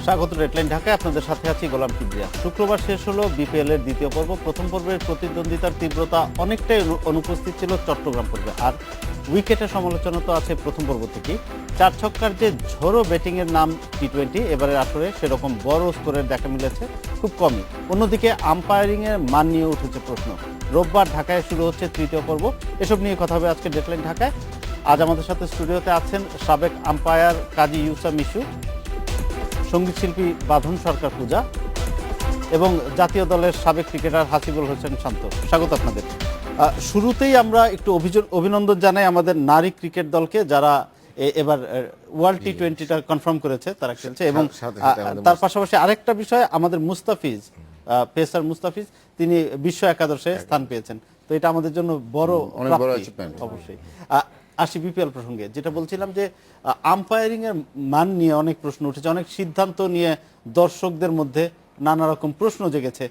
স্বাগত রেডলাইন ঢাকায়, আপনাদের সাথে আছি গোলাম কিবরিয়া। শুক্রবার শেষ হলো বিপিএল এর দ্বিতীয় পর্ব। প্রথম পর্বের প্রতিদ্বন্দ্বিতার তীব্রতা অনেকটাই অনুপস্থিত ছিল চট্টগ্রাম পর্বে, আর উইকেটের সমালোচনা তো আছে প্রথম পর্ব থেকেই। চার ছক্কার যে ঝোড়ো ব্যাটিং এর নাম টি-20 এবারের আসরে সেরকম বড় স্কোরের দেখা মিলেছে খুব কমই। অন্যদিকে আম্পায়ারিং এর মান নিয়ে উঠেছে প্রশ্ন। রোববার ঢাকায় শুরু হচ্ছে তৃতীয় পর্ব। এসব নিয়ে কথা হবে আজকে ডেডলাইন ঢাকায়। আজ আমাদের সাথে স্টুডিওতে আছেন সাবেক আম্পায়ার কাজী ইউসা মিশু, সঙ্গীত শিল্পী বাঁধন সরকার পূজা এবং জাতীয় দলের সাবেক ক্রিকেটার হাসিবুল হোসেন শান্ত। স্বাগত আপনাদের। শুরুতেই আমরা একটু অভিনন্দন জানাই আমাদের নারী ক্রিকেট দলকে, যারা এবার ওয়ার্ল্ড টি-20টা কনফার্ম করেছে, তারা খেলছে। এবং তার পাশাপাশি আরেকটা বিষয়, আমাদের মুস্তাফিজ, পেসার মুস্তাফিজ, তিনি বিশ্ব একাদশে স্থান পেয়েছেন। তো এটা আমাদের জন্য বড় অবশ্যই। আসি বিপিএল প্রসঙ্গে, যেটা বলছিলাম যে আম্পায়ারিং এর মান নিয়ে অনেক প্রশ্ন উঠেছে, অনেক সিদ্ধান্ত নিয়ে দর্শকদের মধ্যে নানা রকম প্রশ্ন জেগেছে।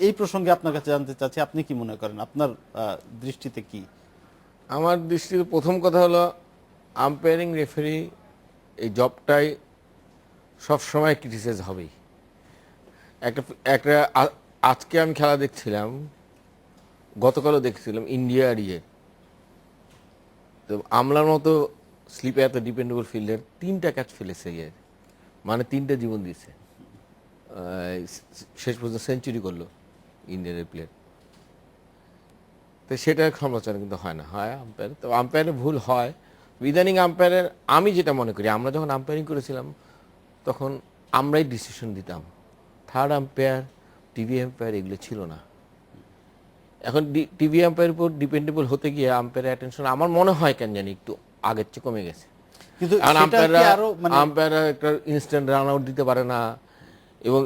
এই প্রসঙ্গে আপনার কাছে জানতে চাচ্ছি, আপনি কি মনে করেন, আপনার দৃষ্টিতে কি? আমার দৃষ্টিতে প্রথম কথা হলো, আম্পায়ারিং রেফারি এই জবটাই সবসময় ক্রিটিসাইজ হবেই। একটা আজকে আমি খেলা দেখছিলাম, গতকালও দেখছিলাম ইন্ডিয়া আর তো আমলার মতো স্লিপে এত ডিপেন্ডেবল ফিল্ডার 3টা ক্যাচ ফেলেছে মানে 3টা জীবন দিয়েছে, শেষ পর্যন্ত সেঞ্চুরি করলো ইন্ডিয়ার প্লেয়ার। তো সেটার সমালোচনা কিন্তু হয় না, হয় আম্পায়ার। তো আম্পায়ারের ভুল হয় ইদানিং আম্পায়ারের। আমি যেটা মনে করি, আমরা যখন আম্পায়ারিং করেছিলাম তখন আমরাই ডিসিশন দিতাম, থার্ড আম্পায়ার, টিভি আম্পায়ার এগুলো ছিল না। এখন টিভি আম্পায়ারের উপর ডিপেন্ডেবল হতে গিয়ে আম্পায়ারের অ্যাটেনশন আমার মনে হয় কেন জানি একটু আগের চেয়ে কমে গেছে। কিন্তু আম্পায়াররা একটা ইনস্ট্যান্ট রান আউট দিতে পারে না, এবং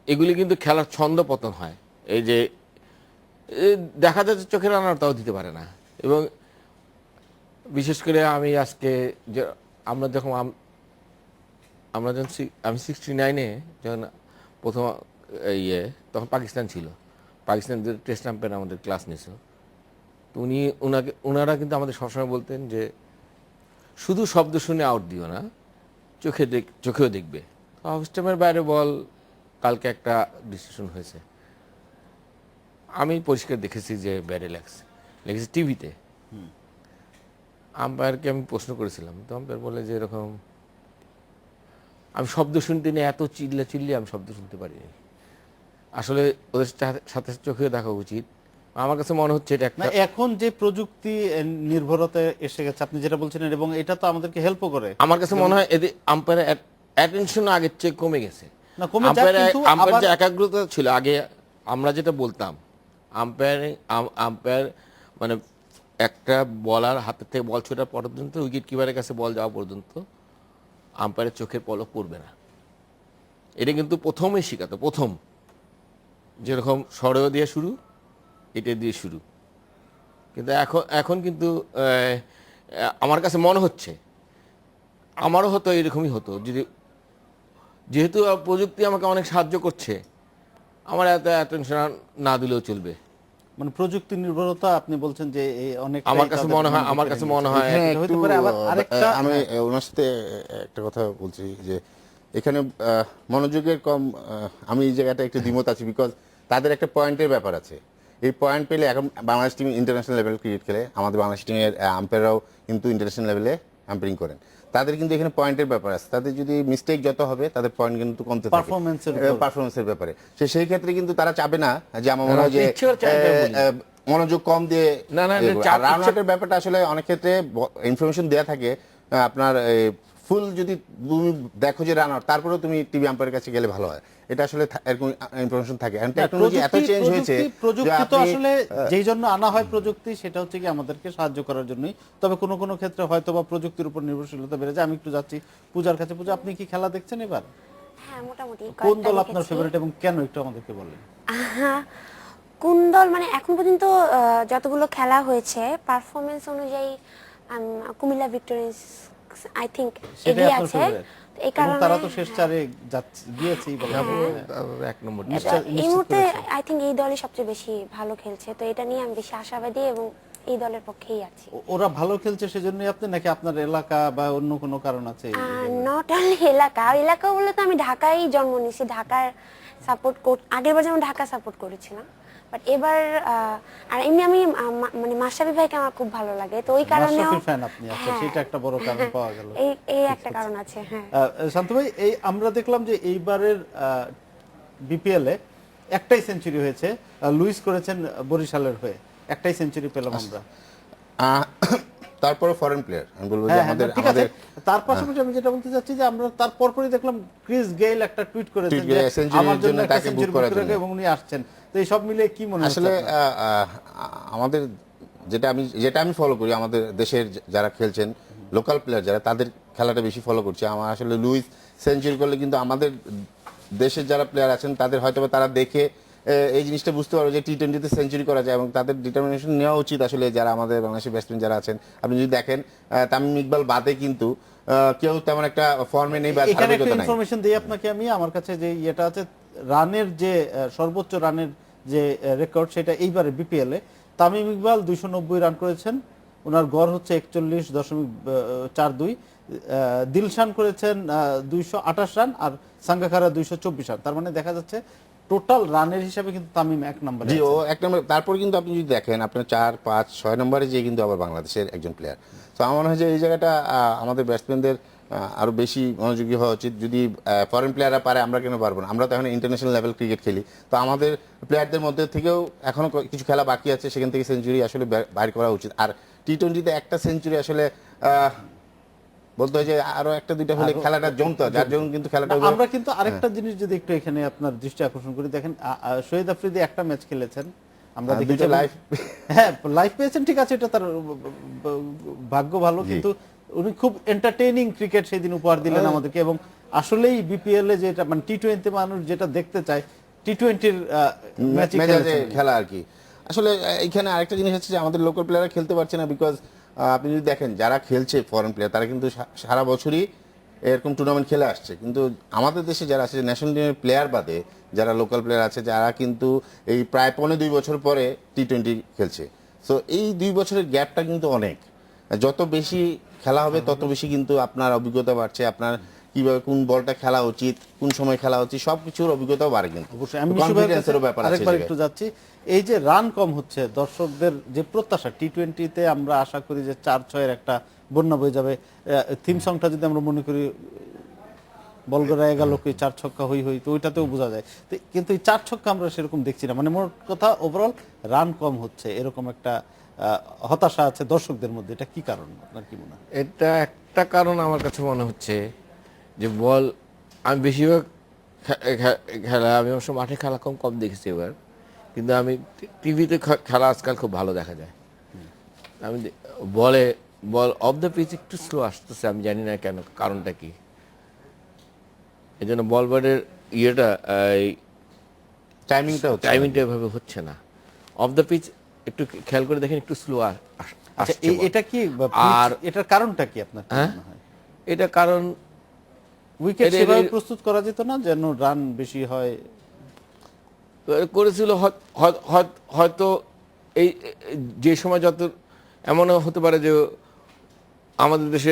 এগুলি কিন্তু খেলার ছন্দ পতন হয়। এই যে দেখা যাচ্ছে চোখের রান আউট, তাও দিতে পারে না। এবং বিশেষ করে আমি আজকে যে আমরা যখন আমি 69-এ যখন প্রথম তখন পাকিস্তান ছিল, পাকিস্তানদের টেস্ট আম্পায়ার আমাদের ক্লাস নিয়েছিল। তো ওনারা কিন্তু আমাদের সবসময় বলতেন যে শুধু শব্দ শুনে আউট দিও না, চোখেও দেখবে। অফ স্টাম্পের বাইরে বল কালকে একটা ডিসিশন হয়েছে, আমি পরিষ্কার দেখেছি যে ব্যাটে লেগেছে টিভিতে। আম্পায়ারকে আমি প্রশ্ন করেছিলাম, তো আম্পায়ার বলে যে এরকম আমি শব্দ শুনতে নিয়ে এত চিল্লি আমি শব্দ শুনতে পারিনি। আসলে ওদের সাথে চোখেও দেখা উচিত। আমার কাছে মনে হচ্ছে এটা একটা, এখন যে প্রযুক্তি নির্ভরতা এসে গেছে আপনি যেটা বলছিলেন, এবং এটা তো আমাদেরকে হেল্পও করে। আমার কাছে মনে হয় এদের আম্পায়ারের অ্যাটেনশন আগের চেয়ে কমে গেছে। আম্পায়ার যে একাগ্রতা ছিল আগে, আমরা যেটা বলতাম আম্পায়ার মানে একটা বলার হাতের থেকে বল ছোটার পর্যন্ত, উইকেট কিপারের কাছে বল যাওয়া পর্যন্ত আম্পায়ারের চোখের পলক পড়বে না। এটা কিন্তু প্রথমেই শিখাতো, প্রথম যেরকম সরেও দিয়ে শুরু, এটা দিয়ে শুরু। কিন্তু এখন কিন্তু আমার কাছে মনে হচ্ছে, আমারও হতো এরকমই হতো, যেহেতু প্রযুক্তি আমাকে অনেক সাহায্য করছে, আমার এত অ্যাটেনশন না দিলেও চলবে। মানে প্রযুক্তি নির্ভরতা আপনি বলছেন যে অনেক, আমার কাছে মনে হয় হতে পারে। আমি ওনার সাথে একটা কথা বলছি যে এখানে মনোযোগের কম, আমি এই জায়গাটা একটু দ্বিমত আছি। বিকজ তাদের একটা পয়েন্টের ব্যাপার আছে। এই পয়েন্ট পেলে, এখন Bangladesh team international level cricket খেলে, আমাদের বাংলাদেশ টিমের আম্পায়াররাও কিন্তু ইন্টারন্যাশনাল লেভেলে আম্পায়ারিং করেন। তাদের কিন্তু এখানে পয়েন্টের ব্যাপার আছে। তাদের যদি মিস্টেক যত হবে, তাদের পয়েন্ট কিন্তু কমতে থাকে পারফরমেন্সের ব্যাপারে। সেই ক্ষেত্রে কিন্তু তারা চাবে না যে, আমার মনে হয় যে মনোযোগ কম দিয়ে রান আউটের ব্যাপারটা আসলে অনেক ক্ষেত্রে ইনফরমেশন দেওয়া থাকে আপনার ফুল, যদি তুমি দেখো যে রান আউট, তারপরেও তুমি টিভি আম্পায়ারের কাছে গেলে ভালো হয়। এটা আসলে এরকম ইনফরমেশন থাকে। এখন টেকনোলজি এত চেঞ্জ হয়েছে, প্রযুক্তি তো আসলে যেই জন্য আনা হয় প্রযুক্তি, সেটা হচ্ছে কি আমাদেরকে সাহায্য করার জন্যই। তবে কোনো কোনো ক্ষেত্রে হয়তো বা প্রযুক্তির উপর নির্ভরশীলতা বেড়ে যায়। আমি একটু যাচ্ছি পূজার কাছে। পূজা, আপনি কি খেলা দেখছেন এবার? হ্যাঁ, মোটামুটি। কোন দল আপনার ফেভারিট এবং কেন, একটু আমাদেরকে বলেন। কোন দল মানে এখন পর্যন্ত যতগুলো খেলা হয়েছে পারফরমেন্স অনুযায়ী কুমিল্লা ভিক্টোরিয়ান্স আই থিংক এগিয়ে আছে। এই কারণে তারা তো শেষ চারে গিয়েছেই বলা যায়, এক নম্বর। এই মুহূর্তে আই থিংক এই দলই সবচেয়ে বেশি ভালো খেলছে। তো এটা নিয়ে আমি বেশি আশাবাদী এবং এই দলের পক্ষেই আছি। ওরা ভালো খেলছে সেজন্যই আপনি, নাকি আপনার এলাকা বা অন্য কোনো কারণ আছে? নট অনলি এলাকা বলে তো আমি ঢাকায় জন্ম নিয়েছি, ঢাকার সাপোর্ট আগেরবার যেমন ঢাকা সাপোর্ট করেছিলাম, বাট এবার আর এমনি আমি মানে মাশরাফি ভাইকে আমার খুব ভালো লাগে, তো ওই কারণেও মাশরাফি ফ্যান আপনি? আচ্ছা, সেটা একটা বড় কারণ পাওয়া গেল। এই একটা কারণ আছে। হ্যাঁ শান্ত ভাই, এই আমরা দেখলাম যে এইবারের বিপিএল এ একটাই সেঞ্চুরি হয়েছে, লুইস করেছেন বরিশালের হয়ে, একটাই সেঞ্চুরি পেলাম আমরা। তারপরে ফরেন প্লেয়ার আমি বলবো যে হ্যাঁ, আমাদের ঠিক আছে। তার পাশাপাশি আমি যেটা বলতে চাচ্ছি যে আমরা তারপরই দেখলাম ক্রিস গেইল একটা টুইট করেছেন যে সেঞ্চুরির আমার জন্য জন্য একটা তাকে বুক সেঞ্চুরি করার বুক করে জন্য। এবং উনি আসছেন। তো এই সব মিলে কি মনে হচ্ছে আসলে আপনার? আমাদের যেটা আমি ফলো করি, আমাদের দেশের যারা খেলছেন লোকাল প্লেয়ার যারা, তাদের খেলাটা বেশি ফলো করছি। আমার আসলে লুইস সেঞ্চুরি করলে কিন্তু আমাদের দেশের যারা প্লেয়ার আছেন তাদের হয়তো তারা দেখে এই জিনিসটা বুঝতে পারবে যে টি-20-তে সেঞ্চুরি করা যায়, এবং তাদের ডিটারমিনেশন নেওয়া উচিত আসলে যারা আমাদের বাংলাদেশের ব্যাটসম্যান যারা আছেন। আপনি যদি দেখেন তামিম ইকবাল বাদে কিন্তু কেউ তেমন একটা ফর্মে নেই বা এখানে একটা ধারাবাহিকতা নাই। ইনফরমেশন দিই আপনাকে আমি, আমার কাছে যে ইয়েটা আছে রানের যে সর্বোচ্চ রানের যে রেকর্ড, সেটা এইবারে বিপিএল এ তামিম ইকবাল 290 রান করেছেন, ওনার গড় হচ্ছে 41.42। দিলশান করেছেন 228 রান, আর সাঙ্গাকারা 224 রান। তার মানে দেখা যাচ্ছে টোটাল রানের হিসাবে কিন্তু তামিম এক নম্বরে জি, আছে। ও এক নম্বর। তারপর কিন্তু আপনি যদি দেখেন আপনার 4, 5, 6 নম্বরে যে কিন্তু আবার বাংলাদেশের একজন প্লেয়ার। তো আমার মনে হয় যে এই জায়গাটা আমাদের ব্যাটসম্যানদের আরো বেশি মনোযোগী হওয়া উচিত। যদি ফরেন প্লেয়াররা পারে, আমরা কেন পারবো না? আমরা তো এখন ইন্টারন্যাশনাল লেভেল ক্রিকেট খেলি, তো আমাদের প্লেয়ারদের মধ্যে থেকেও এখনো কিছু খেলা বাকি আছে, সেখান থেকে সেঞ্চুরি আসলে বাইর করা উচিত। আর টি-20-তে একটা সেঞ্চুরি আসলে বলতে হয় যে আরো একটা দুইটা হলে খেলাটা জমতো, যার জন্য কিন্তু খেলাটা না, আমরা কিন্তু আরেকটা জিনিস যদি একটু এখানে আপনার দৃষ্টি আকর্ষণ করি, দেখেন শহীদ আফ্রিদি একটা ম্যাচ খেলেছেন, আমরা দেখেছি দুইটা লাইভ। হ্যাঁ, লাইভ পেয়েছেন, ঠিক আছে, এটা তার ভাগ্য ভালো, কিন্তু উনি খুব এন্টারটেইনিং ক্রিকেট সেই দিন উপহার দিলেন আমাদেরকে। এবং আসলেই বিপিএল এ যেটা মানে টি-20 মানুষ যেটা দেখতে চায়, টি-20-র ম্যাচে খেলা আর কি। আসলে এখানে আরেকটা জিনিস হচ্ছে যে আমাদের লোকাল প্লেয়াররা খেলতে পারছে না, বিকজ আপনি যদি দেখেন যারা খেলছে ফরেন প্লেয়ার, তারা কিন্তু সারা বছরই এরকম টুর্নামেন্ট খেলে আসছে, কিন্তু আমাদের দেশে যারা আছে ন্যাশনাল টিমের প্লেয়ার বাদে যারা লোকাল প্লেয়ার আছে, যারা কিন্তু এই প্রায় 2.5 বছর পরে টি-20 খেলছে। সো এই 2 বছরের গ্যাপটা কিন্তু অনেক। যত বেশি খেলা হবে তত বেশি কিন্তু আপনার অভিজ্ঞতা বাড়ছে, আপনার কিভাবে কোন বলটা খেলা উচিত, কোন সময় খেলা উচিত, সবকিছুর অভিজ্ঞতাও বাড়ে। কিন্তু অবশ্যই আমি কনফিডেন্সেরও ব্যাপার আছে। আরেকবার একটু যাচ্ছি, এই যে রান কম হচ্ছে, দর্শকদের যে প্রত্যাশা টি-20-তে আমরা আশা করি যে 4-6-এর একটা বন্যা বয়ে যাবে। থিম সংটা যদি আমরা মনে করি বলগড়া গেল কি 4 ছক্কা হই হই, তো ওইটাতেও বোঝা যায়। কিন্তু এই 4 ছক্কা আমরা সেরকম দেখছি না, মানে মোট কথা ওভারঅল রান কম হচ্ছে, এরকম একটা হতাশা আছে দর্শকদের মধ্যে। এটা কি কারণ, আপনার কি মনে হয়? এটা একটা কারণ আমার কাছে মনে হচ্ছে যে বল, আমি বেশিরভাগ খেলা আমি অবশ্য মাঠে খেলা কম কম দেখেছি এবার, কিন্তু আমি টিভিতে খেলা আজকাল খুব ভালো দেখা যায়। আমি বল অফ দ্য পিচ একটু স্লো আসতেছে, আমি জানি না কেন, কারণটা কি। এই জন্য বল বারের ইয়েটা টাইমিংটা এভাবে হচ্ছে না। অফ দ্য পিচ একটু খেয়াল করে দেখেন, একটু স্লো আচ্ছা, এটা কি আর এটার কারণটা কি আপনার কি মনে হয়? এটা কারণ উইকেট সেভাবে প্রস্তুত করা যেত না যেন রান বেশি হয়? করেছিল হয়তো এই যে সময় যত এমনও হতে পারে যে আমাদের দেশে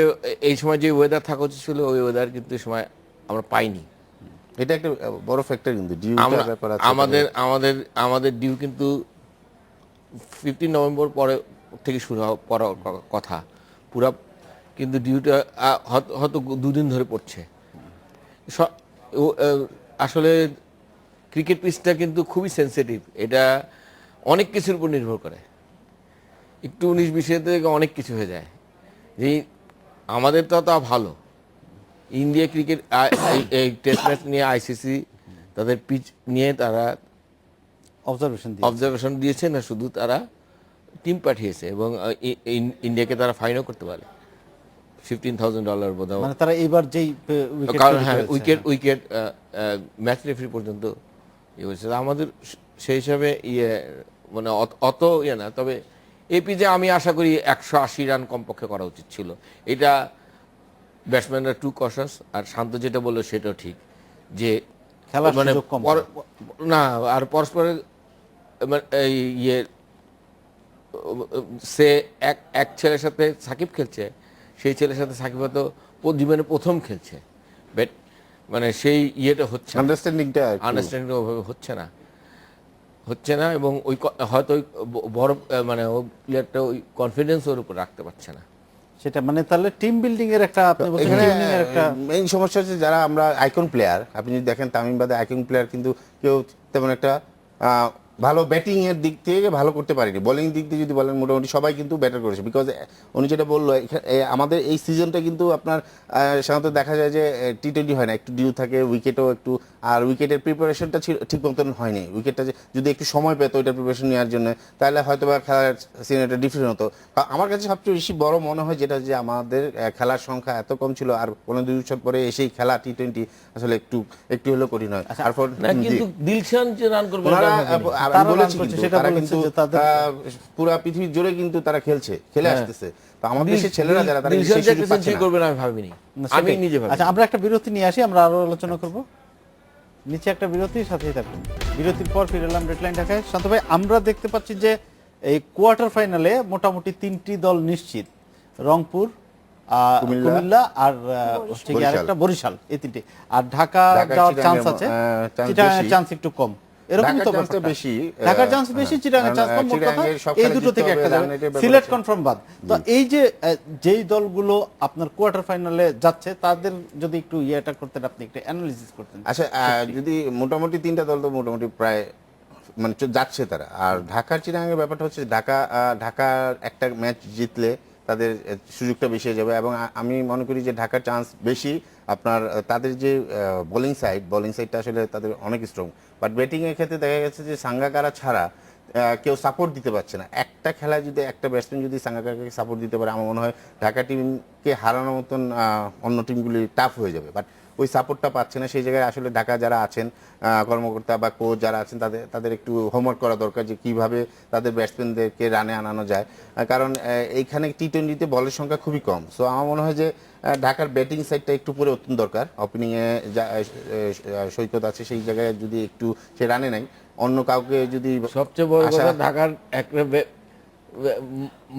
এই সময় যে ওয়েদার থাকা উচিত ছিল, ওই ওয়েদার কিন্তু এই সময় আমরা পাইনি। এটা একটা বড় ফ্যাক্টর, কিন্তু আমাদের ডিউ কিন্তু 15 নভেম্বর পরে থেকে শুরু পড়ার কথা পুরা, কিন্তু ডিউটা হয়তো 2 দিন ধরে পড়ছে। আসলে ক্রিকেট পিচটা কিন্তু খুবই সেন্সিটিভ, এটা অনেক কিছুর উপর নির্ভর করে। একটু 19-20 থেকে অনেক কিছু হয়ে যায়। যে আমাদের তো তা ভালো, ইন্ডিয়া ক্রিকেট এই টেস্ট ম্যাচ নিয়ে আইসিসি তাদের পিচ নিয়ে তারা অবজারভেশন দিয়েছে না, শুধু তারা টিম পাঠিয়েছে, এবং ইন্ডিয়াকে তারা ফাইনও করতে পারে $15,000 বোধহয়। মানে তারা এবার যেই উইকেট ম্যাচ রেফারি পর্যন্ত ইয়ে হয়েছে। আমাদের সেই হিসাবে মানে অত ইয়ে না, তবে এই পিচে আমি আশা করি 180 রান কমপক্ষে করা উচিত ছিল। এটা ব্যাটসম্যানরা টু কশাস। আর শান্ত যেটা বললো সেটাও ঠিক, যে মানে না আর পরস্পরের সে এক এক ছেলের সাথে সাকিব খেলছে, সেই ছেলের সাথে সাকিব হয়তো জীবনে প্রথম খেলছে, বাট মানে সেই ইয়েটা হচ্ছে আন্ডারস্ট্যান্ডিংটা আন্ডারস্ট্যান্ডিং ওভাবে হচ্ছে না এবং ওই হয়তো ওই বড় মানে ওই প্লেয়ারটা ওই কনফিডেন্স ওর উপর রাখতে পারছে না। সেটা মানে তাহলে টিম বিল্ডিং এর একটা আপনি বলছেন এখানে টিম এর একটা মেইন সমস্যা হচ্ছে যারা আমরা আইকন প্লেয়ার, আপনি যদি দেখেন তামিম বাদে আইকন প্লেয়ার কিন্তু কেউ তেমন একটা ভালো ব্যাটিং এর দিক থেকে ভালো করতে পারেনি। বোলিং দিক দিয়ে যদি বলেন মোটামুটি সবাই কিন্তু ব্যাটার করেছে, বিকজ উনি যেটা বললো আমাদের এই সিজনটা কিন্তু আপনার সাধারণত দেখা যায় যে টি-20 হয় না, একটু ডিউ থাকে, উইকেটও একটু, আর উইকেটের প্রিপারেশনটা ঠিক মতন হয়নি। উইকেটটা যদি একটু সময় পেতো ওইটার প্রিপারেশন নেওয়ার জন্য, তাহলে হয়তো বা খেলার সিনারিটা ডিফারেন্ট হতো। আমার কাছে সবচেয়ে বেশি বড় মনে হয় যেটা যে আমাদের খেলার সংখ্যা এত কম ছিল, আর 15-20 বছর পরে এসেই খেলা টি-20 আসলে একটু হলেও কঠিন হয়। তারপর না কিন্তু দিলশান যে রান করবে ওনারা তারা আমি বলেছি রান করছে, কিন্তু সেটা তারা বলেছে কিন্তু যে তাদের- পুরা পৃথিবী জুড়ে কিন্তু তারা খেলে আসতেছে। তো আমাদের দেশের ছেলেরা যারা তারা দিলশান সেই যে সুযোগ পাচ্ছে সেঞ্চুরি না। করবে না আমি ভাবিনি, না, আমি সেটাই। নিজে ভাবি। আচ্ছা আমরা একটা বিরতি নিয়ে আসি, আমরা আরো আলোচনা করব। নিচে একটা বিরতির সাথেই থাকুন। বিরতির পর ফিরে এলাম রেড লাইন ঢাকায়। শান্ত ভাই, আমরা দেখতে পাচ্ছি যে এই কোয়ার্টার ফাইনালে মোটামুটি 3টি দল নিশ্চিত, রংপুর, কুমিল্লা আর হচ্ছে কি আরেকটা বরিশাল, এই 3টি। আর ঢাকা ঢাকার যাওয়ার চান্স চিটাগাংয়ের, আছে, চান্স চিটাগাংয়ের বেশি। চান্স একটু কম, এরকম তো ঢাকার চান্সটা ব্যাপারটা। বেশি, ঢাকার চান্স বেশি, চিটাগাংয়ের চান্স কম। মোট কথা চিটাগাংয়ের সব এই খেলা দুটো জিততে থেকে হবে, একটা যাবে। রান রেটের ব্যাপার সিলেট আছে। কনফার্ম বাদ। তো এই যে যেই দলগুলো আপনার কোয়ার্টার ফাইনালে যাচ্ছে তাদের যদি একটু ইয়েটা করতেন, আপনি একটু অ্যানালিসিস করতেন। আচ্ছা, যদি মোটামুটি 3টা দল তো মোটামুটি প্রায় মানে যাচ্ছে তারা। আর ঢাকার চিটাগাংয়ের ব্যাপারটা হচ্ছে ঢাকার একটা ম্যাচ জিতলে তাদের সুযোগটা বেশি হয়ে যাবে, এবং আমি মনে করি যে ঢাকার চান্স বেশি। আপনার তাদের যে বোলিং সাইডটা আসলে তাদের অনেক স্ট্রং, বাট ব্যাটিং এর ক্ষেত্রে দেখা গেছে যে সাঙ্গাকারা ছাড়া কেউ সাপোর্ট দিতে পারছে না। একটা খেলায় যদি একটা ব্যাটসম্যান যদি সাঙ্গাকারাকে সাপোর্ট দিতে পারে, আমার মনে হয় ঢাকা টিমকে হারানোর মতন অন্য টিমগুলি টাফ হয়ে যাবে। বাট ওই সাপোর্টটা পাচ্ছে না। সেই জায়গায় আসলে ঢাকা যারা আছেন কর্মকর্তা বা কোচ যারা আছেন তাদের একটু হোমওয়ার্ক করা দরকার যে কিভাবে তাদের ব্যাটসম্যানদেরকে রানে আনানো যায়। কারণ এইখানে টি-20তে বলের সংখ্যা খুবই কম। সো আমার মনে হয় যে ঢাকার ব্যাটিং সাইডটা একটু পরিবর্তন দরকার। ওপেনিংয়ে সৈকত আছে, সেই জায়গায় যদি একটু সে রানে নাই, অন্য কাউকে যদি সবচেয়ে বড় কথা ঢাকার একটা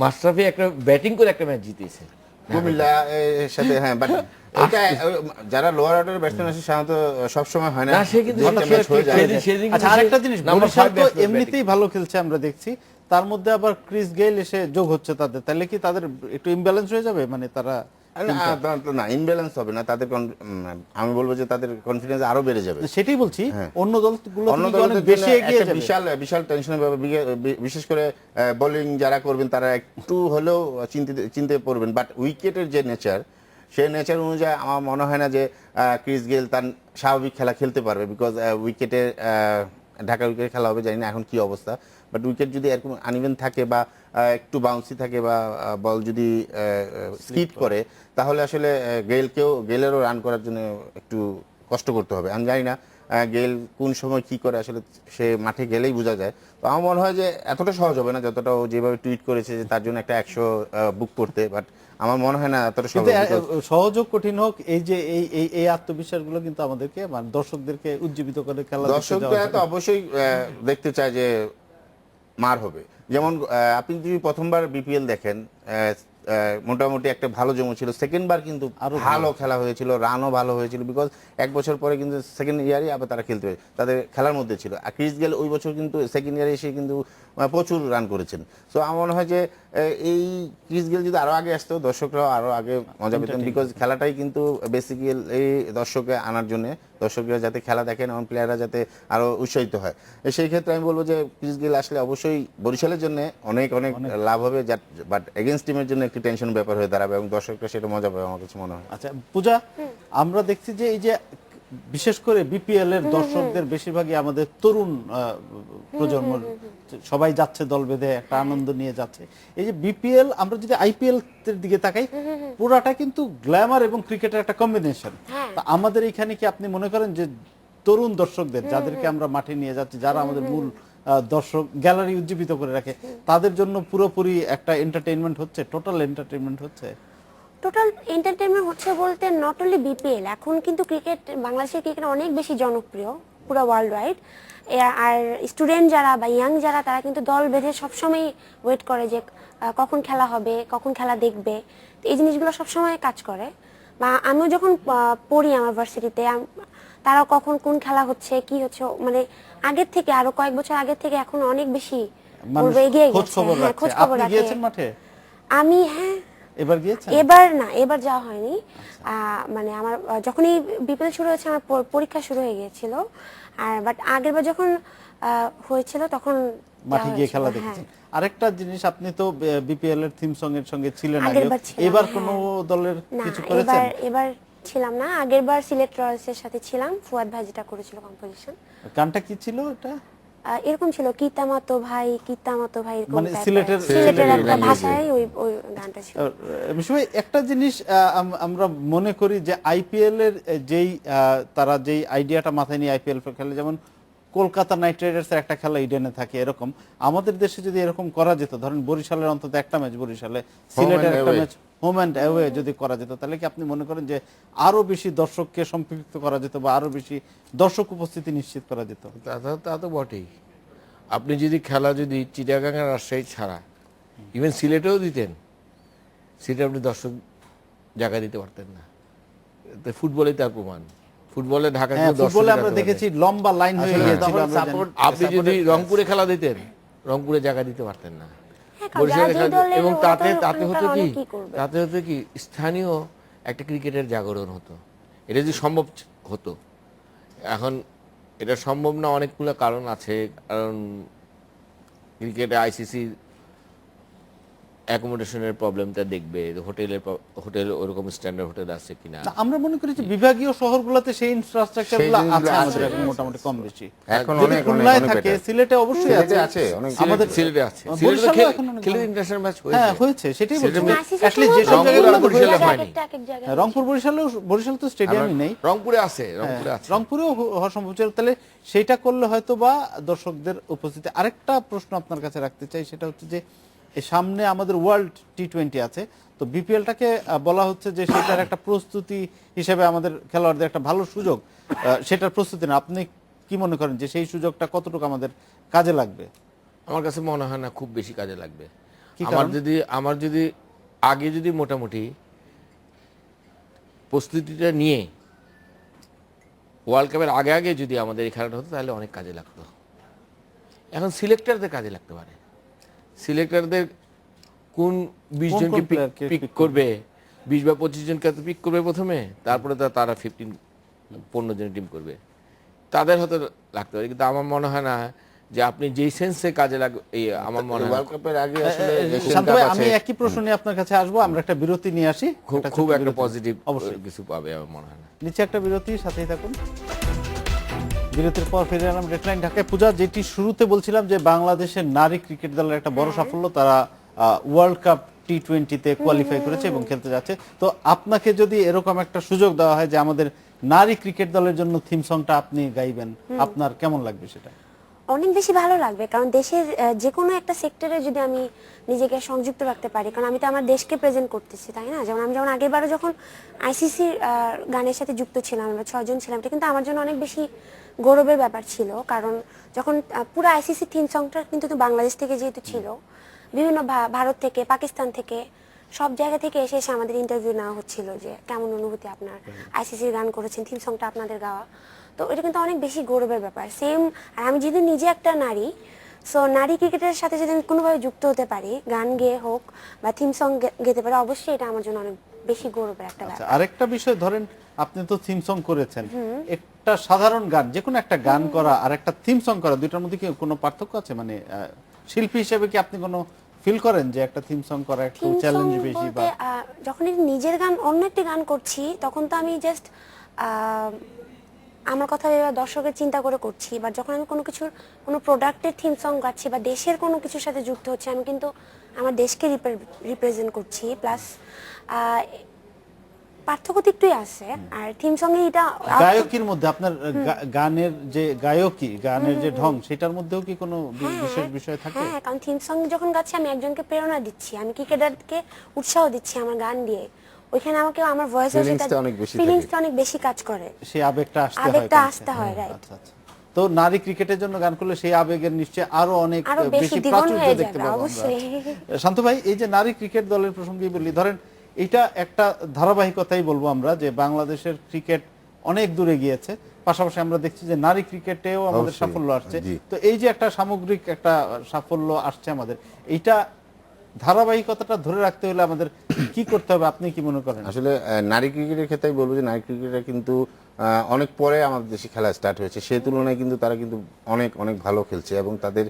মাশরাফি একটা ব্যাটিং করে একটা ম্যাচ জিতেছে কুমিল্লা এর সাথে, হ্যাঁ, বাট এটা যারা লোয়ার অর্ডারের ব্যাটসম্যান আছে সাধারণত সবসময় হয় না। না, সে কিন্তু দুইটা ম্যাচ হয়ে যায়। সেদিন আচ্ছা আরেকটা জিনিস, নাম্বার বরিশাল 5 তো ব্যাটসম্যান এমনিতেই ভালো খেলছে আমরা দেখছি, তার মধ্যে আবার ক্রিস গেইল এসে যোগ হচ্ছে তাদের, তাহলে কি তাদের একটু ইমব্যালেন্স হয়ে যাবে? মানে তারা না, ইনব্যালেন্স হবে না তাদের। আমি বলবো যে তাদের কনফিডেন্স আরো বেড়ে যাবে। সেটাই বলছি, অন্য দলগুলো অন্য থেকে অনেক দলদের বেশি জন্য এগিয়ে একটা যাবে। বিশাল টেনশনের ব্যাপার। বিশেষ করে বোলিং যারা করবেন তারা একটু হলেও চিনতে পড়বেন। বাট উইকেটের যে নেচার, সেই নেচার অনুযায়ী আমার মনে হয় না যে ক্রিস গেল তার স্বাভাবিক খেলা খেলতে পারবে, বিকজ উইকেটে ঢাকা উইকেটে খেলা হবে, জানি না এখন কি অবস্থা। বাট উইকেট যদি এরকম আনইভেন থাকে বা একটু বাউন্সি থাকে বা বল যদি স্কিপ করে, তাহলে আসলে গেলেরও রান করার জন্য একটু কষ্ট করতে হবে। আমি জানি না গেল কোন সময় কি করে, আসলে সে মাঠে গেলেই বোঝা যায়। তো আমার মনে হয় যে এতটা সহজ হবে না যতটা ও যেভাবে টুইট করেছে যে তার জন্য একটা 100 বুক করতে। বাট আমার মনে হয় না এতটা সহজ। সহজ হোক কঠিন হোক, এই যে এই আত্মবিশ্বাসগুলো কিন্তু আমাদেরকে মানে দর্শকদেরকে উজ্জীবিত করে খেলা দেখতে দর্শকরা যাওয়া তো অবশ্যই দেখতে চায় যে মার হবে। যেমন আপনি যদি প্রথমবার বিপিএল দেখেন, মোটামুটি একটা ভালো জমেছিল। সেকেন্ডবার কিন্তু আরো ভালো খেলা হয়েছিল, রানও ভালো হয়েছিল, বিকজ এক বছর পরে কিন্তু সেকেন্ড ইয়ারই আবার তারা খেলতে হবে, তাদের খেলার মধ্যে ছিল। আর ক্রিস গেল ওই বছর কিন্তু সেকেন্ড ইয়ারে এসে কিন্তু প্রচুর রান করেছেন। সো আমার মনে হয় যে এই ক্রিস গেল যদি আরো আগে আসতো, দর্শকরাও আরো আগে মজা পেতেন, বিকজ খেলাটাই কিন্তু বেসিক্যালি এই দর্শকে আনার জন্য, দর্শকরা যাতে খেলা দেখেন এবং প্লেয়াররা যাতে আরো উৎসাহিত হয়। সেই ক্ষেত্রে আমি বলবো যে ক্রিস গেল আসলে অবশ্যই বরিশালের জন্য অনেক অনেক লাভ হবে, বাট এগেইনস্ট টিমের জন্য একটি টেনশন ব্যাপার হয়ে দাঁড়াবে এবং দর্শকরা সেটা মজা পাবে আমার কাছে মনে হয়। আচ্ছা পূজা, আমরা দেখছি যে এই যে বিশেষ করে বিপিএল এর দর্শকদের বেশিরভাগই আমাদের তরুণ প্রজন্ম, সবাই যাচ্ছে দল বেঁধে, একটা আনন্দ নিয়ে যাচ্ছে। এই যে বিপিএল, আমরা যদি আইপিএল এর দিকে তাকাই, পুরাটা কিন্তু গ্ল্যামার এবং ক্রিকেটের একটা কম্বিনেশন। আমাদের এখানে কি আপনি মনে করেন যে তরুণ দর্শকদের, যাদেরকে আমরা মাঠে নিয়ে যাচ্ছি, যারা আমাদের মূল দর্শক গ্যালারি উজ্জীবিত করে রাখে, তাদের জন্য পুরোপুরি একটা এন্টারটেইনমেন্ট হচ্ছে, টোটাল এন্টারটেইনমেন্ট হচ্ছে? টোটাল এন্টারটেইনমেন্ট হচ্ছে বলতে নট অনলি বিপিএল, এখন কিন্তু ক্রিকেট, বাংলাদেশের ক্রিকেট অনেক বেশি জনপ্রিয় পুরো ওয়ার্ল্ড ওয়াইড। আর স্টুডেন্ট যারা বা ইয়াং যারা তারা কিন্তু দল বেঁধে সবসময় ওয়েট করে যে কখন খেলা হবে, কখন খেলা দেখবে। তো এই জিনিসগুলো সবসময় কাজ করে। বা আমিও যখন পড়ি আমার ভার্সিটিতে, তারাও কখন কোন খেলা হচ্ছে কি হচ্ছে মানে আগের থেকে, আরো কয়েক বছর আগের থেকে এখন অনেক বেশি মানুষ এগিয়ে খোঁজ গেছে। খবর হ্যাঁ, রাখছে। খোঁজ খবর আপনি রাখে। গিয়েছেন মাঠে? আমি হ্যাঁ এবার গিয়েছেন? এবার না, এবার যাওয়া হয়নি। মানে আমার যখনই বিপিএল শুরু হয়েছে আমার পরীক্ষা শুরু হয়ে গিয়েছিল। আর বাট আগেরবার যখন হয়েছিল তখন মাঠে গিয়ে খেলা হ্যাঁ। দেখেছেন। আরেকটা জিনিস, আপনি তো বিপিএল এর থিম সং এর সঙ্গে ছিলেন আগে, আগেরবার ছিলাম, এবার হ্যাঁ। কোনো দলের না, কিছু করেছেন? এবার ছিলাম না। আগেরবার সিলেক্ট রয়্যালসের সাথে ছিলাম, ফুয়াদ ভাই যেটা করেছিল কম্পোজিশন। গানটা কি ছিল এটা? এরকম ছিল কিতামাতো ভাই কিতামাতো ভাই, এরকম মানে type-এর। সিলেটের সিলেটের একটা language-এ। ভাষায় ওই গানটা ছিল। মিশু ভাই, একটা জিনিস আমরা মনে করি যে আইপিএল এর যেই তারা যেই আইডিয়াটা মাথায় নিয়ে আইপিএল খেলে, যেমন কলকাতা নাইট রাইডার্সের একটা খেলা ইডেনে থাকে, এরকম আমাদের দেশে যদি এরকম করা যেত, ধরেন বরিশালের অন্তত একটা ম্যাচ বরিশালে, সিলেটের একটা away। Match home and away যদি করা যেত, তাহলে কি আপনি মনে করেন যে আরো বেশি দর্শককে সম্পৃক্ত করা যেত বা আরো বেশি দর্শক উপস্থিতি নিশ্চিত করা যেত? তা তো বটেই। আপনি যদি খেলা যদি চিটাগাং আর রাজশাহী ছাড়া ইভেন সিলেটেও দিতেন, সিলেটে আপনি দর্শক জায়গা দিতে পারতেন না। তো ফুটবলেই তার প্রমাণ। ফুটবলে ঢাকা হ্যাঁ, ফুটবলে আমরা দেখেছি লম্বা লাইন হয়ে আসলে গিয়েছিল। তখন আমরা জানি। support- আপনি যদি রংপুরে খেলা দিতেন, রংপুরে জায়গা দিতে পারতেন না। হ্যাঁ, কারণ বরিশালে যারা যে খেলা দিতেন। দলের এবং ওরা তো তাতে ওখানকার হতো কি, অনেকেই করবে। তাতে হতো কি স্থানীয় একটা ক্রিকেটের জাগরণ হতো। এটা যদি সম্ভব হতো, এখন এটা সম্ভব না, অনেকগুলো কারণ আছে। কারণ ক্রিকেটে আইসিসি অ্যাকোমোডেশনের প্রবলেমটা দেখবে, হোটেল ওরকম স্ট্যান্ডার্ড হোটেল আছে কিনা। না, আমরা মনে করি যে বিভাগীয় শহরগুলোতে সেই ইনফ্রাস্ট্রাকচার গুলো সেই জিনিসগুলো আছে আমাদের আছে। এখন মোটামুটি কম বেশি। এখন যদি অনেক খুলনায় অনেক থাকে, better। সিলেটে অবশ্যই সিলেটে আছে। আছে, অনেক আমাদের সিলেটে আছে, বরিশালেও এখন অনেক খেলে ভালো। ইন্টারন্যাশনাল ম্যাচ হ্যাঁ হয়েছে। হয়েছে, সেটাই বলছি। সিলেটে আইসিসির At least সময় যেসব তো জায়গাগুলো রংপুর, বরিশালে এক হয়নি। একটা এক এক জায়গায় হ্যাঁ, রংপুর বরিশাল তো স্টেডিয়ামই নেই। রংপুরে আছে, রংপুরে আছে। রংপুরেও হওয়া সম্ভব ছিল, তাহলে সেইটা করলে হয়তো বা দর্শকদের উপস্থিতি। আরেকটা প্রশ্ন আপনার কাছে রাখতে চাই, সেটা হচ্ছে যে এই সামনে আমাদের ওয়ার্ল্ড টি20 আছে, তো বিপিএলটাকে বলা হচ্ছে যে সেটার একটা প্রস্তুতি হিসেবে আমাদের খেলোয়াড়দের একটা ভালো সুযোগ, সেটার প্রস্তুতি না। আপনি কি মনে করেন যে সেই সুযোগটা কতটুকু আমাদের কাজে লাগবে? আমার কাছে মনে হয় না খুব বেশি কাজে লাগবে। কি আমার যদি আগে যদি মোটামুটি প্রস্তুতিটা নিয়ে ওয়ার্ল্ড কাপের আগে যদি আমাদের এই খেলাটা হতো, তাহলে অনেক কাজে লাগতো। এখন সিলেক্টরদের কাজে লাগতে পারে। সিলেক্টরদের কোন 20 কোন জনকে প্লেয়ারকে পিক pick করবে, 20 বা 25 জনকে পিক করবে প্রথমে, তারপরে তারা 15 জন টিম করবে, তাদের হয়তো লাগতে পারে। কিন্তু আমার মনে হয় না যে আপনি যেই সেন্সে কাজে লাগবে, আমার মনে হয় ওয়ার্ল্ড কাপের আগে আসলে এশিয়ান শান্ত কাপ ভাই, আছে। আমি একই প্রশ্ন নিয়ে আপনার কাছে আসবো। আমরা একটা বিরতি নিয়ে আসি। খুব ছোট্ট একটা বিরতি। পজিটিভ অবশ্যই কিছু পাবে আমার মনে হয় না। নিচে একটা বিরতি, সাথেই থাকুন। বিরতির পর ফিরে এলাম ডেডলাইন ঢাকায়। পূজা, যেটি শুরুতে বলছিলাম যে বাংলাদেশের নারী ক্রিকেট দলের একটা বড় সাফল্য, তারা ওয়ার্ল্ড কাপ টি20-তে কোয়ালিফাই করেছে এবং খেলতে যাচ্ছে। তো আপনাকে যদি এরকম একটা সুযোগ দেওয়া হয় যে আমাদের নারী ক্রিকেট দলের জন্য থিম সংটা আপনি গাইবেন, আপনার কেমন লাগবে সেটা? অনেক বেশি ভালো লাগবে, কারণ দেশের যে কোনো একটা সেক্টরে যদি আমি নিজেকে সংযুক্ত রাখতে পারি, কারণ আমি তো আমার দেশকে প্রেজেন্ট করতেছি, তাই না? যেমন আমি আগেরবারও যখন আইসিসির গানের সাথে যুক্ত ছিলাম, আমরা 6 জন ছিলাম, এটা কিন্তু আমার জন্য অনেক বেশি গৌরবের ব্যাপার ছিল। কারণ যখন পুরো আইসিসি থিম সংটা কিন্তু বাংলাদেশ থেকে যেহেতু ছিল, বিভিন্ন ভারত থেকে, পাকিস্তান থেকে, সব জায়গা থেকে এসে আমাদের ইন্টারভিউ নেওয়া হচ্ছিল যে কেমন অনুভূতি আপনার, আইসিসির গান করেছেন, থিম সংটা আপনাদের গাওয়া। তো এটা কিন্তু অনেক বেশি গৌরবের ব্যাপার। সেম, আর আমি যেহেতু নিজে একটা নারী, সো নারী ক্রিকেটের সাথে যদি আমি কোনোভাবে যুক্ত হতে পারি, গান গেয়ে হোক বা থিম সং গেতে পারি, অবশ্যই এটা আমার জন্য অনেক বেশি গৌরবের একটা আচ্ছা, ব্যাপার। আরেকটা বিষয়, ধরেন আপনি তো থিম সং করেছেন, একটা সাধারণ গান, যে কোনো একটা গান করা আর একটা থিম সং করা, দুইটার মধ্যে কি কোনো পার্থক্য আছে? মানে শিল্পী হিসেবে কি আপনি কোনো ফিল করেন যে একটা থিম সং করা একটু থিম সং চ্যালেঞ্জ বেশি? বা বলতে যখন নিজের গান অন্য একটি গান করছি, তখন তো আমি জাস্ট আমার কথা ভেবে দর্শকের চিন্তা করে করছি। বা যখন আমি কোনো প্রোডাক্টের থিম সং গাচ্ছি বা দেশের কোনো কিছুর সাথে যুক্ত হচ্ছে, আমি কিন্তু আমার দেশকে রিপ্রেজেন্ট করছি। প্লাস পার্থক্য তো একটুই আছে। আর থিম সঙ্গে এটা গায়কির মধ্যে আপনার গানের যে গায়কি, গানের যে ঢং, সেটার মধ্যেও কি কোনো বিশেষ বিষয় থাকে? হ্যাঁ, কারণ থিম সং যখন গাচ্ছি, আমি একজনকে প্রেরণা দিচ্ছি, আমি ক্রিকেটারকে উৎসাহ দিচ্ছি আমার গান দিয়ে। ওইখানে আমাকে আমার ভয়েসের Feelings-টা অনেক বেশি থাকে। ফিলিংসটা অনেক বেশি কাজ করে, সেই আবেগটা আসতে হয়। আবেগটা আসতে হয়, রাইট। আচ্ছা আচ্ছা। তো নারী ক্রিকেটের জন্য গান করলে সেই আবেগের নিশ্চয়ই আরো অনেক আরো বেশি বেশি দ্বিগুণ প্রাচুর্য হয়ে দেখতে যাবে পাবো আমরা। অবশ্যই। শান্ত ভাই, এই যে নারী ক্রিকেট দলের প্রসঙ্গে বললি, ধরেন এটা একটা ধারাবাহিকতাই বলবো আমরা যে বাংলাদেশের ক্রিকেট অনেক দূরে গিয়েছে, পাশাপাশি আমরা দেখছি যে নারী ক্রিকেটেও আমাদের অবশ্যই, সাফল্য আসছে। জি। তো এই যে একটা সামগ্রিক একটা সাফল্য আসছে আমাদের, এইটা ধারাবাহিকতাটা ধরে রাখতে হলে আমাদের কি করতে হবে, আপনি কি মনে করেন? আসলে নারী ক্রিকেটের ক্ষেত্রে আমি বলবো যে নারী ক্রিকেটটা কিন্তু অনেক পরে আমাদের দেশে খেলা স্টার্ট হয়েছে, সেই তুলনায় কিন্তু তারা কিন্তু অনেক অনেক ভালো খেলছে এবং তাদের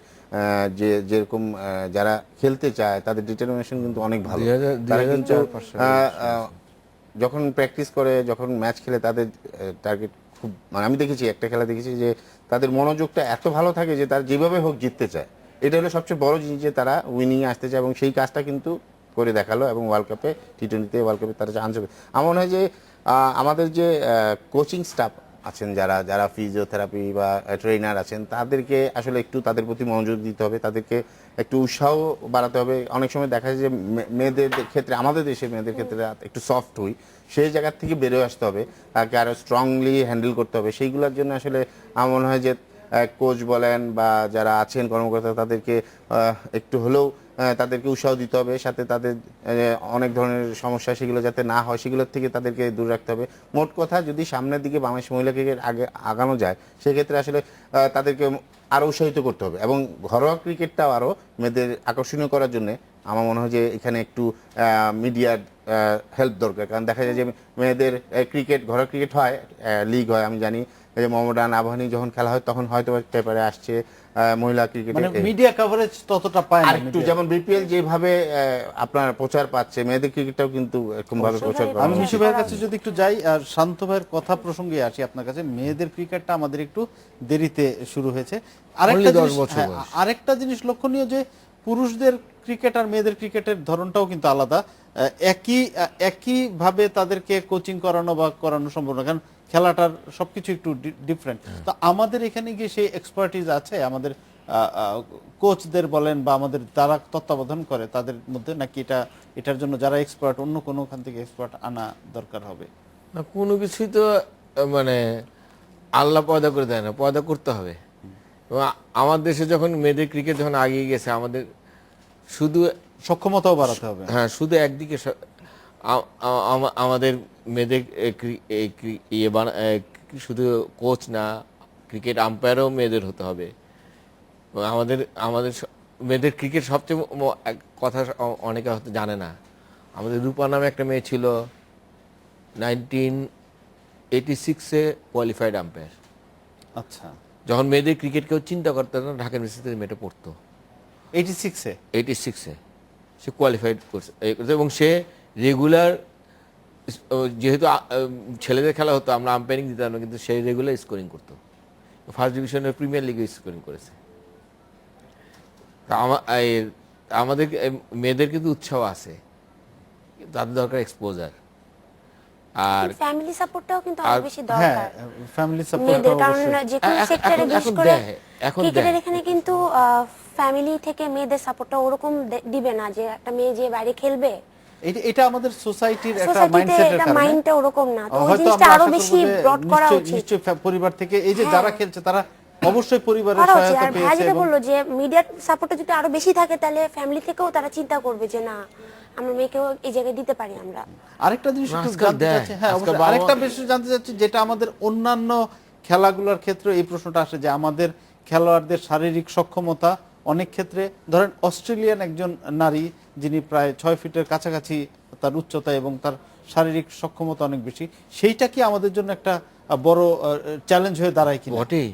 যেরকম যারা খেলতে চায় তাদের ডিটারমিনেশন কিন্তু অনেক ভালো। 2000 তারা কিন্তু 2004 যখন প্র্যাকটিস করে, যখন ম্যাচ খেলে, তাদের টার্গেট খুব, মানে আমি দেখেছি একটা খেলা দেখেছি যে তাদের মনোযোগটা এত ভালো থাকে যে তারা যেভাবে হোক জিততে চায়। এটা হলো সবচেয়ে বড় জিনিস যে তারা উইনিং আসতে চায় এবং সেই কাজটা কিন্তু করে দেখালো এবং ওয়ার্ল্ড কাপে, টি-20 ওয়ার্ল্ড কাপে তারা চান্স হবে। আমার মনে হয় যে আমাদের যে কোচিং স্টাফ আছেন, যারা যারা ফিজিওথেরাপি বা ট্রেনার আছেন, তাদেরকে আসলে একটু তাদের প্রতি মনোযোগ দিতে হবে, তাদেরকে একটু উৎসাহ বাড়াতে হবে। অনেক সময় দেখা যায় যে মেয়েদের ক্ষেত্রে, আমাদের দেশের মেয়েদের ক্ষেত্রে একটু সফট হই, সেই জায়গার থেকে বেরোয় আসতে হবে, তাকে আরো স্ট্রংলি হ্যান্ডেল করতে হবে। সেইগুলোর জন্য আসলে আমার মনে হয় যে কোচ বলেন বা যারা আছেন কর্মকর্তা, তাদেরকে একটু হলেও তাদেরকে উৎসাহ দিতে হবে, সাথে তাদের অনেক ধরনের সমস্যা সেগুলো যাতে না হয় সেগুলোর থেকে তাদেরকে দূর রাখতে হবে। মোট কথা, যদি সামনের দিকে বাংলাদেশ মহিলা ক্রিকেট আগে আগানো যায়, সেক্ষেত্রে আসলে তাদেরকে আরো উৎসাহিত করতে হবে এবং ঘরোয়া ক্রিকেটটাও আরো মেয়েদের আকর্ষণীয় করার জন্য আমার মনে হয় যে এখানে একটু মিডিয়ার হেল্প দরকার। কারণ দেখা যায় যে মেয়েদের ক্রিকেট, ঘরোয়া ক্রিকেট হয়, লিগ হয়, আমি জানি যে মোহামেডান, আবাহনী যখন খেলা হয় তখন হয়তো পেপারে আসছে মহিলা ক্রিকেট, মানে মিডিয়া কভারেজ ততটা পায় না আর একটু media। যেমন বিপিএল যেভাবে আপনার প্রচার পাচ্ছে, মেয়েদের ক্রিকেটটাও কিন্তু এরকম ভাবে প্রচার করা আমি উচিত। মিশু ভাইয়ের কাছে যদি একটু যাই, আর শান্ত ভাইয়ের কথা প্রসঙ্গে আসি আপনার কাছে, মেয়েদের ক্রিকেটটা আমাদের একটু দেরিতে শুরু হয়েছে। আরেকটা 10 জিনিস, বছর হ্যাঁ, বয়স। আরেকটা জিনিস লক্ষণীয় যে পুরুষদের ক্রিকেট আর মেয়েদের ক্রিকেটের ধরনটাও কিন্তু আলাদা। একই ভাবে তাদেরকে কোচিং করানো বা করানো সম্ভব না, কারণ খেলাটার সবকিছু একটু ডিফারেন্ট। তো আমাদের এখানে গিয়ে সেই এক্সপার্টিজ আছে আমাদের কোচদের বলেন বা আমাদের যারা তত্ত্বাবধান করে তাদের মধ্যে, নাকি এটার জন্য যারা এক্সপার্ট অন্য কোনোখান থেকে এক্সপার্ট আনা দরকার হবে? না, কোনো কিছুই তো মানে আল্লাহ পয়দা করে দেয় না, পয়দা করতে হবে। এবং আমার দেশে যখন মেয়েদের ক্রিকেট যখন এগিয়ে গেছে, আমাদের শুধু, সক্ষমতাও বাড়াতে হবে। হ্যাঁ, শুধু একদিকে আমাদের মেয়েদের শুধু কোচ না, ক্রিকেট আম্পায়ারও মেয়েদের হতে হবে। এবং আমাদের আমাদের মেয়েদের ক্রিকেট সবচেয়ে এক কথা অনেকে হয়তো জানে না, আমাদের রূপা নামে একটা মেয়ে ছিল, 1986-এ কোয়ালিফাইড আম্পায়ার। আচ্ছা, যখন মেয়েদের ক্রিকেট কেউ চিন্তা করতো না, ঢাকা ইউনিভার্সিটিতে মেয়েটা পড়তো। 86-এ 86-এ সে কোয়ালিফাইড করছে এবং সে রেগুলার, যেহেতু ছেলেদের খেলা হতো, আমরা আম্পায়ারিং দিতাম না, কিন্তু সে রেগুলার স্কোরিং করতো। ফার্স্ট ডিভিশনের প্রিমিয়ার লিগে স্কোরিং করেছে। আমাদের মেয়েদের কিন্তু উৎসাহ আছে, তাদের দরকার এক্সপোজার। আর ফ্যামিলি সাপোর্টটাও কিন্তু আর অনেক বেশি হ্যাঁ, দরকার ফ্যামিলি মেয়েদের, সাপোর্ট কারণ যে কোনো সেক্টরে বিশেষ করে এখন ক্রিকেটের দেয়। এখানে কিন্তু ফ্যামিলি থেকে মেয়েদের সাপোর্টটা ওরকম দিবে না যে একটা মেয়ে যে বাইরে খেলবে। এটা আমাদের সোসাইটির একটা সোসাইটিতে মাইন্ডসেটের এটা কারণে মাইন্ডটা ওরকম না, তো ওই হয়তো জিনিসটা আমরা আরো আশা করব বেশি যে ব্রড করা উচিত। নিশ্চয়ই পরিবার থেকে এই যে হ্যাঁ। যারা খেলছে তারা অবশ্যই পরিবারের করা উচিত। সহায়তা আর ভাই পেয়েছে যেটা এবং বললো যে মিডিয়ার সাপোর্টটা যদি আরো বেশি থাকে, তাহলে ফ্যামিলি থেকেও তারা চিন্তা করবে যে না, আমরা মেয়েকেও এই জায়গায় দিতে পারি আমরা। আরেকটা জিনিস একটু আজকাল জানতে দেয়। চাচ্ছি, হ্যাঁ আজকাল অবশ্যই বাবা- আরেকটা বিষয় জানতে চাচ্ছি, যেটা আমাদের অন্যান্য খেলাগুলোর ক্ষেত্রে এই প্রশ্নটা আসে যে আমাদের খেলোয়াড়দের শারীরিক সক্ষমতা অনেক ক্ষেত্রে, ধরেন অস্ট্রেলিয়ান একজন নারী যিনি প্রায় 6 ফিটের কাছাকাছি তার উচ্চতা এবং তার শারীরিক সক্ষমতা অনেক বেশি, সেইটা কি আমাদের জন্য একটা বড় চ্যালেঞ্জ হয়ে দাঁড়ায় কিনা? বটেই।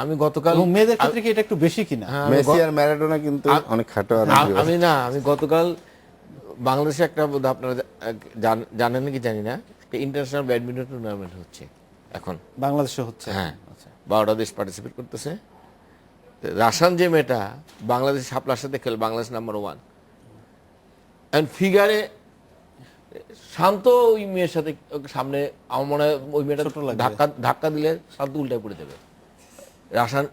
আমি গতকাল, এবং মেয়েদের ক্ষেত্রে কি এটা একটু বেশি কিনা? হ্যাঁ, মেসি আর ম্যারাডোনা কিন্তু অনেক খাটো আর আমি গতকাল বাংলাদেশে একটা, বোধহয় আপনারা জানেন নাকি জানি না, ইন্টারন্যাশনাল ব্যাডমিন্টন টুর্নামেন্ট হচ্ছে এখন বাংলাদেশে হচ্ছে, হ্যাঁ, আচ্ছা। 12টা দেশ পার্টিসিপেট করতেছে। রাশান যে মেয়েটা বাংলাদেশ শাপলার সাথে খেলে, বাংলাদেশ নাম্বার 1 এন্ড ফিগারে, শান্ত ওই মেয়ের সাথে সামনে, আমার মনে হয় ওই মেয়েটা ছোট লাগবে। ধাক্কা দিলে শান্ত উল্টায় পড়ে যাবে। রাশান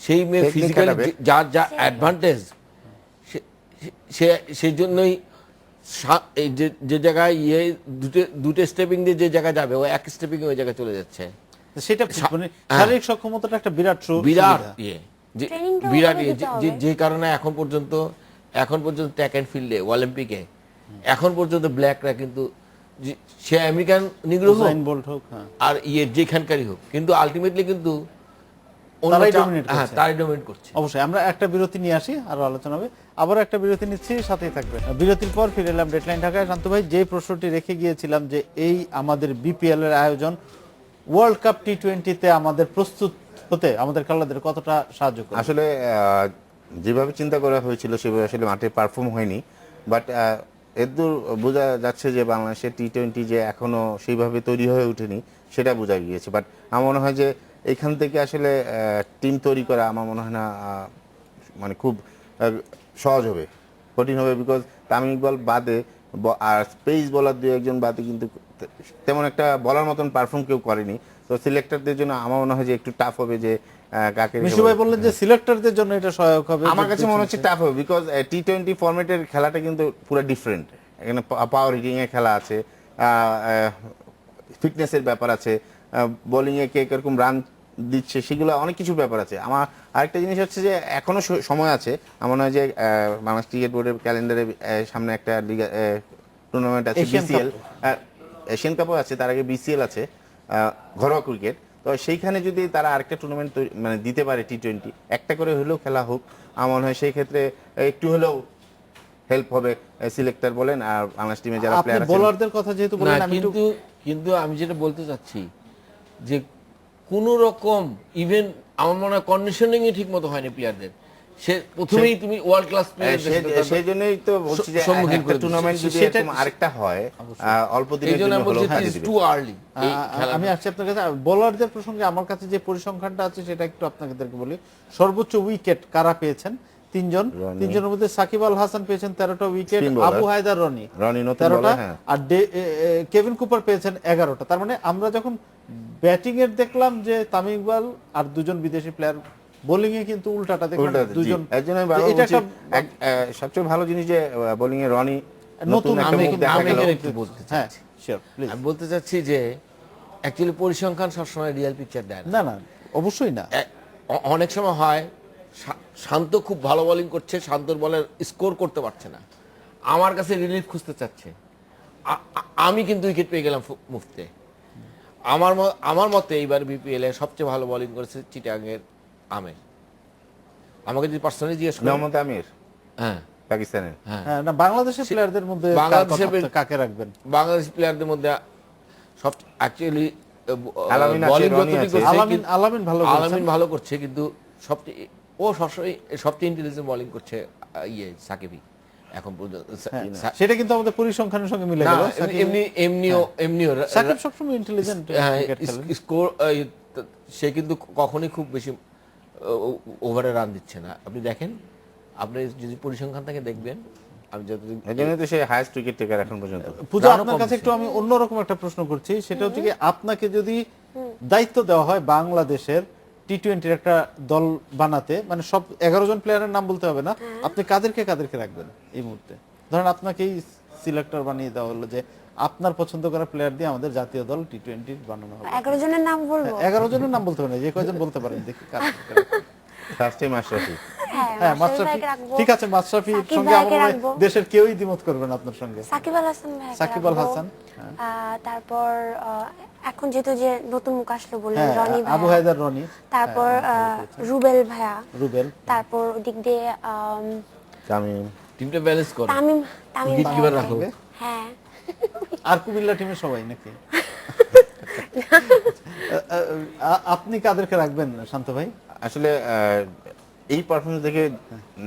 সেই মেয়ে Technique ফিজিক্যালি খাটাবে। যার যা অ্যাডভান্টেজ, সেই জন্যই এই যে জায়গায় দুটো স্টেপিং দিয়ে যে জায়গায় যাবে, ও এক স্টেপিং ওই জায়গায় চলে যাচ্ছে। তো সেটা মানে শারীরিক সক্ষমতাটা একটা বিরাট বিরাট সুবিধা। ইয়ে যে ট্রেনিংটা বিরাট ওভাবে ইয়ে দিতে যে হবে। যে কারণে এখন পর্যন্ত ট্র্যাক অ্যান্ড ফিল্ডে অলিম্পিকে এখন পর্যন্ত ব্ল্যাকরা কিন্তু সে আমেরিকান নিগ্রো হোক উসাইন বোল্ট হোক, হ্যাঁ, আর যেখানকারই হোক, কিন্তু আলটিমেটলি কিন্তু তারাই dominate হ্যাঁ করছে। তারাই ডোমিনেট করছে। অবশ্যই। আমরা একটা বিরতি নিয়ে আসি, আরো আলোচনা হবে। আবার একটা বিরতি নিচ্ছি, সাথেই থাকবে। বিরতির পর ফিরে এলাম ডেডলাইন ঢাকায়। শান্ত ভাই, যে প্রশ্নটি রেখে গিয়েছিলাম যে এই আমাদের বিপিএল এর আয়োজন ওয়ার্ল্ড কাপ টি-20-তে আমাদের প্রস্তুত হতে আমাদের খেলোয়াড়দের কতটা সাহায্য করে? আসলে যেভাবে চিন্তা করা হয়েছিল সেভাবে আসলে মাঠে পারফর্ম হয়নি, বাট এদূর বোঝা যাচ্ছে যে বাংলাদেশের টি-20 যে এখনো সেইভাবে তৈরি হয়ে ওঠেনি সেটা বোঝা গিয়েছে। বাট আমার মনে হয় যে এখান থেকে আসলে টিম তৈরি করা আমার মনে হয় না মানে খুব সহজ হবে, কঠিন হবে, বিকজ তামিম ইকবাল বাদে আর স্পেস বলার দু একজন বাদে কিন্তু তেমন একটা বলার মতন পারফর্ম কেউ করেনি। তো সিলেক্টরদের জন্য আমার মনে হয় যে একটু টাফ হবে যে কাকে মিশু ভাই বললেন যে সিলেক্টরদের জন্য এটা সহায়ক হবে। আমার কাছে মনে হচ্ছে টাফ হবে, বিকজ টি-20 ফরম্যাটের খেলাটা কিন্তু পুরো ডিফারেন্ট। এখানে পাওয়ার হিটিং এর খেলা আছে, ফিটনেসের ব্যাপার আছে, বোলিং এ কে কিরকম রান দিচ্ছে সেগুলো অনেক কিছু ব্যাপার আছে। আমার আরেকটা জিনিস হচ্ছে যে এখনো সময় আছে। আমার মনে হয় যে বাংলাদেশ ক্রিকেট বোর্ডের ক্যালেন্ডারে সামনে একটা টুর্নামেন্ট আছে, এশিয়ান বিসিএল, এশিয়ান কাপও আছে, তার আগে বিসিএল আছে, ঘরোয়া ক্রিকেট। তো সেইখানে যদি তারা আরেকটা টুর্নামেন্ট মানে দিতে পারে টি-20, একটা করে হলেও খেলা হোক, আমার মনে হয় সেই ক্ষেত্রে একটু হলেও হেল্প হবে সিলেক্টর বলেন আর বাংলাদেশ টিমে যারা আপনি প্লেয়ার আছে। বোলারদের কথা যেহেতু না, বললেন, আমি একটু কিন্তু আমি যেটা বলতে চাচ্ছি যে কোন রকম ইভেন আমার মনে হয় কন্ডিশনিং ঠিক মতো হয়নি প্লেয়ারদের। সে প্রথমেই তুমি ওয়ার্ল্ড ক্লাস সেই জন্যই তো বলছি যে সম্মুখীন করে টুর্নামেন্ট যদি সেটা- এরকম আরেকটা হয় অল্প এই দিনের জন্য জন্য আমি বলছি হলেও ইট ইজ টু আর্লি। আমি আসছি আপনার কাছে। বোলারদের প্রসঙ্গে আমার কাছে যে পরিসংখ্যানটা আছে সেটা একটু আপনাদেরকে বলি। সর্বোচ্চ উইকেট কারা পেয়েছেন? তিনজন। রনি। তিনজনের মধ্যে সাকিব আল হাসান পেয়েছেন 13টা wicket, Spin bowler। Abu Haider Rony নতুন 13টা, bowler, হ্যাঁ। আর কেভিন কুপার পেয়েছেন 11টা। তার মানে আমরা যখন ব্যাটিং এর দেখলাম যে তামিম ইকবাল আর দুজন বিদেশি প্লেয়ার, বোলিং এ কিন্তু উল্টাটা দেখলাম উল্টা দুজন। একজন আমি তো বারবার এটা বলছি, একটা সবচেয়ে ভালো জিনিস যে বোলিং এ রনি নতুন একটা আমি মুখ দেখা আমি গেল। এখানে একটু বলতে হ্যাঁ, চাচ্ছি। Sure, please. আমি বলতে চাচ্ছি যে অ্যাকচুয়ালি পরিসংখ্যান সবসময় রিয়েল পিকচার দেয় না। না না, অবশ্যই না। অনেক সময় হয় শান্ত খুব ভালো বোলিং করছে, শান্তর বলের স্কোর করতে পারছে না, আমার কাছে রিলিফ খুঁজতে চাচ্ছে, আমি কিন্তু উইকেট পেয়ে গেলাম মুফতে। আমার মতে এইবার বিপিএল এ সবচেয়ে ভালো বোলিং করেছে চিটাগাংয়ের আমির। আমাকে যদি পার্সোনালি জিজ্ঞেস করেন, মোহাম্মদ আমির হ্যাঁ পাকিস্তানের। হ্যাঁ, হ্যাঁ, না, বাংলাদেশের প্লেয়ারদের মধ্যে কাকে রাখবেন? বাংলাদেশ প্লেয়ারদের মধ্যে সব অ্যাকচুয়ালি আলামিন আছে, বোলিং রনি যতটুকু আছে। করছে, আলামিন ভালো করেছেন। আলামিন ভালো করছে, কিন্তু সবচেয়ে ইন্টেলিজেন্ট বোলিং করছে সাকিবই এখন পর্যন্ত। হ্যাঁ, সেটা কিন্তু আমাদের পরিসংখ্যানের সঙ্গে মিলে না, গেল। এমনিও সাকিব সবসময় ইন্টেলিজেন্ট ক্রিকেট খেলেন। স্কোর সে কিন্তু কখনোই খুব বেশি ওভারে রান দিচ্ছে না। আপনি দেখেন, আপনি যদি পরিসংখ্যান থেকে দেখবেন, আমি যতদিন এই জন্যই তো সে হাইয়েস্ট উইকেট টেকার এখন পর্যন্ত। পূজা, রানও আপনার কম কাছে দিচ্ছে। একটু আমি অন্যরকম একটা প্রশ্ন করছি। সেটা হচ্ছে কি, আপনাকে যদি দায়িত্ব দেওয়া হয় বাংলাদেশের টি-20 একটা দল বানাতে, মানে সব 11 জন প্লেয়ারের নাম বলতে হবে না, আপনি কাদেরকে রাখবেন এই মুহূর্তে? ধরেন আপনাকেই সিলেক্টর বানিয়ে দেওয়া হলো যে আপনার পছন্দ করা প্লেয়ার দিয়ে আমাদের জাতীয় দল টি-20 বানানো হবে। 11 জনের নাম বলবো? 11 জনের নাম বলতে হবে না, যে কয়জন বলতে পারেন দেখি কাদেরকে রাখবেন। First time Mashrafe. হ্যাঁ, মাশরাফি মাশরাফি, ভাইকে রাখবো। ঠিক আছে। মাশরাফির সাকিব সঙ্গে ভাইকে আমার রাখবো। দেশের কেউই দ্বিমত করবে না আপনার সঙ্গে। সাকিব আল হাসান ভাই, সাকিব আল হাসান, তারপর এখন যেহেতু যে নতুন মুখ আসলো বললেন, হ্যাঁ, রনি আবু ভাই, হায়দার রনি, তারপর রুবেল ভাইয়া, রুবেল, তারপর ওদিক দিয়ে তামিম। টিমটা ব্যালেন্স করে তামিম উইকেট কিপার ভাইয়া। রাখো। হ্যাঁ, আর কুমিল্লা টিমের সবাই নাকি? আপনি কাদেরকে রাখবেন শান্ত ভাই? আসলে এই পারফরমেন্স দেখে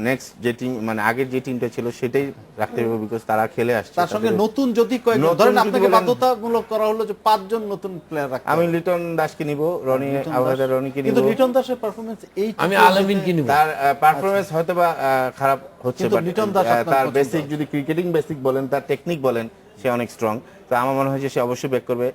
নেক্সট যে টিম মানে আগের যে টিমটা ছিল সেটাই রাখতে হবে, বিকজ তারা খেলে আসছে। তার সঙ্গে নতুন যদি কয়েকজন, নতুন ধরেন যদি আপনাকে বলেন- বাধ্যতামূলক করা হলো যে 5 জন নতুন প্লেয়ার রাখতে আমি হবে। লিটন দাসকে নিব, রনি লিটন আবু দাস। হায়দার রনিকে নিব। কিন্তু লিটন দাসের পারফরম্যান্স এই আমি আলামিনকে নিব। তার পারফরমেন্স হয়তোবা খারাপ হচ্ছে, কিন্তু বাট লিটন দাস আপনার তার পছন্দ। বেসিক যদি ক্রিকেটিং বেসিক বলেন, তার টেকনিক বলেন, সে অনেক স্ট্রং। তো আমার মনে হয় যে সে অবশ্যই ব্যাক করবে।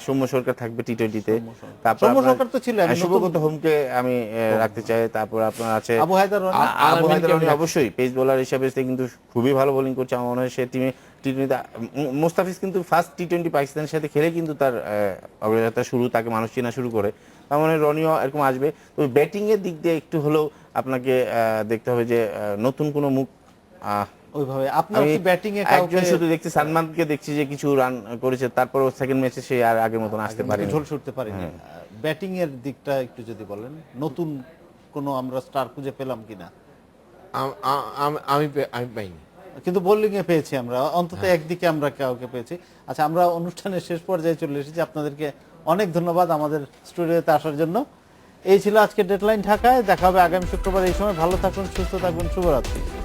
সৌম্য সরকার থাকবে টি-20-তে, তারপর সৌম্য আপনার- সরকার তো ছিলেন, হ্যাঁ, নতুন- শুভগত হোমকে আমি রাখতে চাই। তারপর আপনার আছে আবু হায়দার রনি। আবু হায়দার রনি, আমি অবশ্যই পেস বোলার হিসেবে সে কিন্তু খুবই ভালো বোলিং করছে। আমার মনে হয় সে টিমে টি-20 মোস্তাফিজ কিন্তু ফার্স্ট টি-20 পাকিস্তানের সাথে খেলে কিন্তু তার অগ্রযাত্রা শুরু, তাকে মানুষ চেনা শুরু করে। তার মানে রনিও এরকম আসবে। তবে ব্যাটিং এর দিক দিয়ে একটু হলেও আপনাকে দেখতে হবে যে নতুন কোনো মুখ। ওইভাবে আপনার আমি কি ব্যাটিং এ কাউকে একজন শুধু দেখছি, সালমানকে দেখছি যে কিছু রান করেছে, তারপরও সেকেন্ড ম্যাচে সে আর আগের মতন আসতে পারেনি। ঝোল ছুটতে পারেনি? ব্যাটিং এর দিকটা একটু যদি বলেন, নতুন কোনো আমরা স্টার খুঁজে পেলাম কিনা? আমি পাইনি। কিন্তু বোলিং এ পেয়েছি আমরা, অন্তত একদিকে আমরা কাউকে পেয়েছি। আচ্ছা, আমরা অনুষ্ঠানের শেষ পর্যায়ে চলে এসেছি। আপনাদেরকে অনেক ধন্যবাদ আমাদের স্টুডিওতে আসার জন্য। এই ছিল আজকে ডেডলাইন ঢাকায়। দেখা হবে আগামী শুক্রবার এই সময়। ভালো থাকুন, সুস্থ থাকুন, শুভরাত্রি।